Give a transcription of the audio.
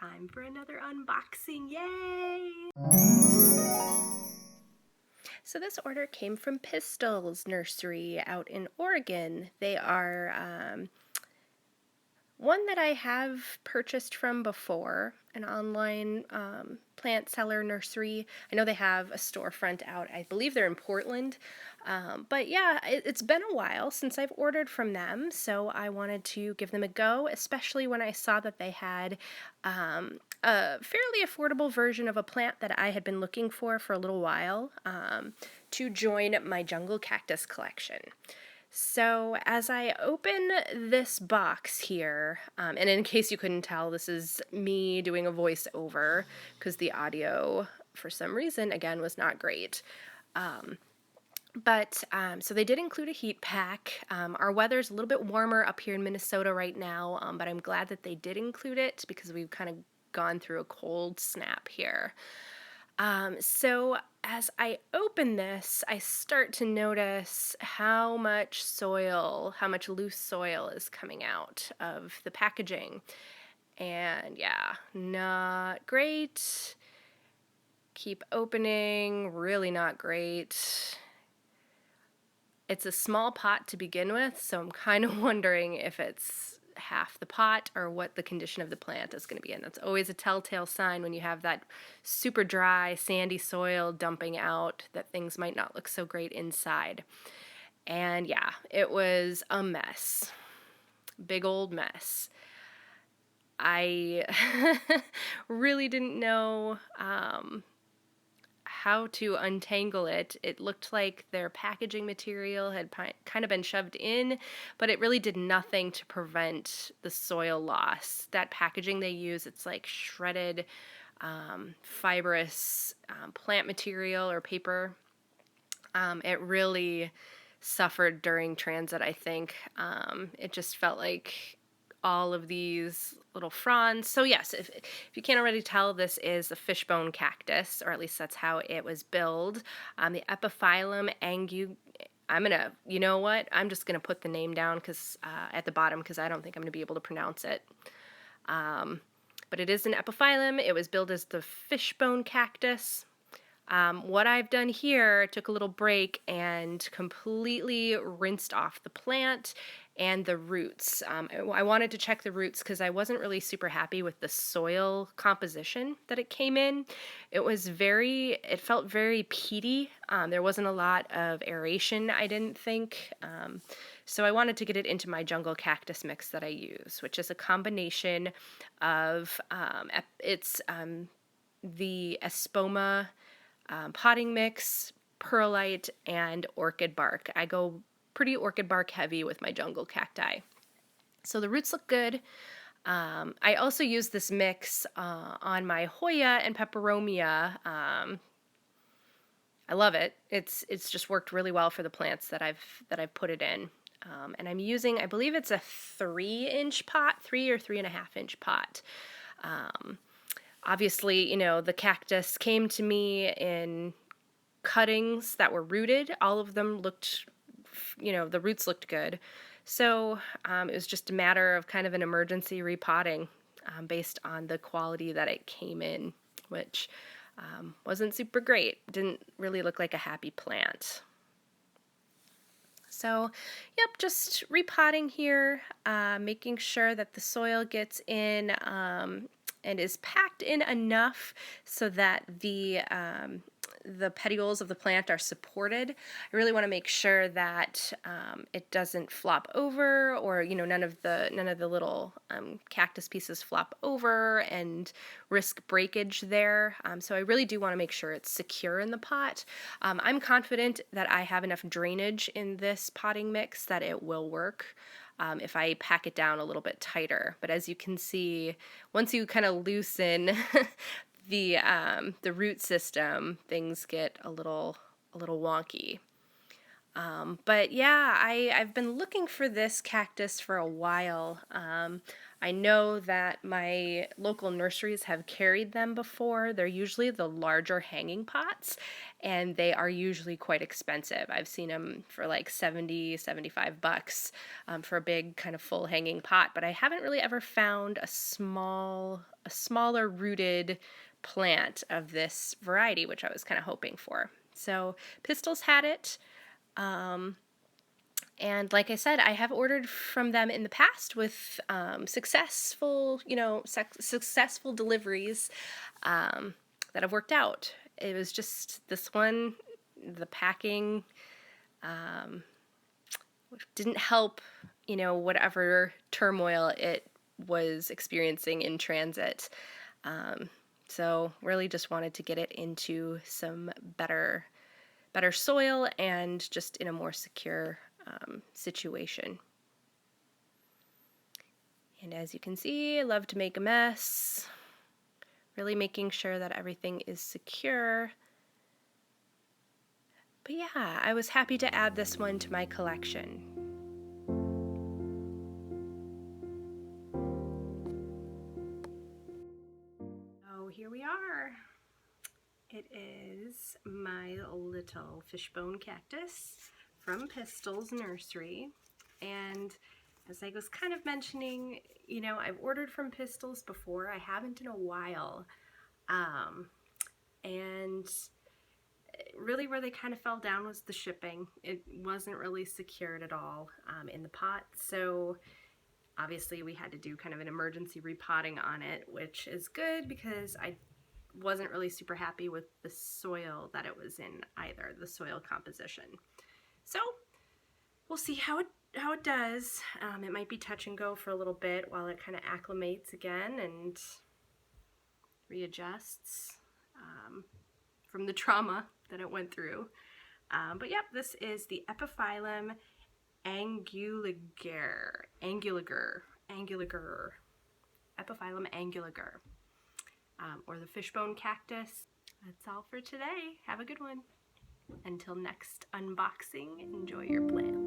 time for another unboxing. Yay! So this order came from Pistils Nursery out in Oregon. They are one that I have purchased from before, an online plant seller nursery. I know they have a storefront out. I believe they're in Portland. But yeah, it's been a while since I've ordered from them, so I wanted to give them a go, especially when I saw that they had a fairly affordable version of a plant that I had been looking for a little while to join my jungle cactus collection. So as I open this box here, and in case you couldn't tell, this is me doing a voiceover because the audio, for some reason, again, was not great. So they did include a heat pack. Our weather's a little bit warmer up here in Minnesota right now, but I'm glad that they did include it because we've kind of gone through a cold snap here. So as I open this, I start to notice how much loose soil is coming out of the packaging. And yeah, not great. Keep opening, really not great. It's a small pot to begin with, so I'm kind of wondering if it's half the pot or what the condition of the plant is going to be in. That's always a telltale sign when you have that super dry, sandy soil dumping out that things might not look so great inside. And yeah, it was a mess. Big old mess. I really didn't know how to untangle it. It looked like their packaging material had kind of been shoved in, but it really did nothing to prevent the soil loss. That packaging they use, it's like shredded fibrous plant material or paper. It really suffered during transit, I think. It just felt like all of these little fronds. So yes, if you can't already tell, this is a fishbone cactus, or at least that's how it was billed. The epiphyllum angu. You know what? I'm just gonna put the name down because at the bottom because I don't think I'm gonna be able to pronounce it. But it is an epiphyllum. It was billed as the fishbone cactus. What I've done here, took a little break and completely rinsed off the plant and the roots. I wanted to check the roots because I wasn't really super happy with the soil composition that it came in. It felt very peaty. There wasn't a lot of aeration, I didn't think. So I wanted to get it into my jungle cactus mix that I use, which is a combination of, the espoma potting mix, perlite, and orchid bark. I go pretty orchid bark heavy with my jungle cacti. So the roots look good. I also use this mix on my Hoya and peperomia. I love it. It's just worked really well for the plants that I've put it in. And I'm using, I believe it's a 3-inch pot, 3 or 3.5-inch pot. Obviously, the cactus came to me in cuttings that were rooted. All of them looked, the roots looked good. So it was just a matter of kind of an emergency repotting based on the quality that it came in, which wasn't super great. Didn't really look like a happy plant. So, yep, just repotting here, making sure that the soil gets in and is packed in enough so that the petioles of the plant are supported. I really want to make sure that it doesn't flop over, or none of the little cactus pieces flop over and risk breakage there. So I really do want to make sure it's secure in the pot. I'm confident that I have enough drainage in this potting mix that it will work. If I pack it down a little bit tighter. But as you can see, once you kind of loosen the root system, things get a little wonky. But yeah, I've been looking for this cactus for a while. I know that my local nurseries have carried them before. They're usually the larger hanging pots, and they are usually quite expensive. I've seen them for like 70, 75 bucks for a big kind of full hanging pot, but I haven't really ever found a smaller rooted plant of this variety, which I was kind of hoping for. So Pistils had it. And like I said, I have ordered from them in the past with successful, successful deliveries that have worked out. It was just this one, the packing didn't help, whatever turmoil it was experiencing in transit. So really just wanted to get it into some better soil and just in a more secure situation. And as you can see, I love to make a mess, really making sure that everything is secure. But yeah, I was happy to add this one to my collection. So here we are. It is my little fishbone cactus from Pistils Nursery. And as I was kind of mentioning, I've ordered from Pistils before. I haven't in a while. And really where they kind of fell down was the shipping. It wasn't really secured at all in the pot. So obviously we had to do kind of an emergency repotting on it, which is good because I wasn't really super happy with the soil that it was in either, the soil composition. So we'll see how it does. It might be touch and go for a little bit while it kind of acclimates again and readjusts from the trauma that it went through. But yep, this is the Epiphyllum angulager. Epiphyllum angulager. Or the fishbone cactus. That's all for today. Have a good one. Until next unboxing, enjoy your plants.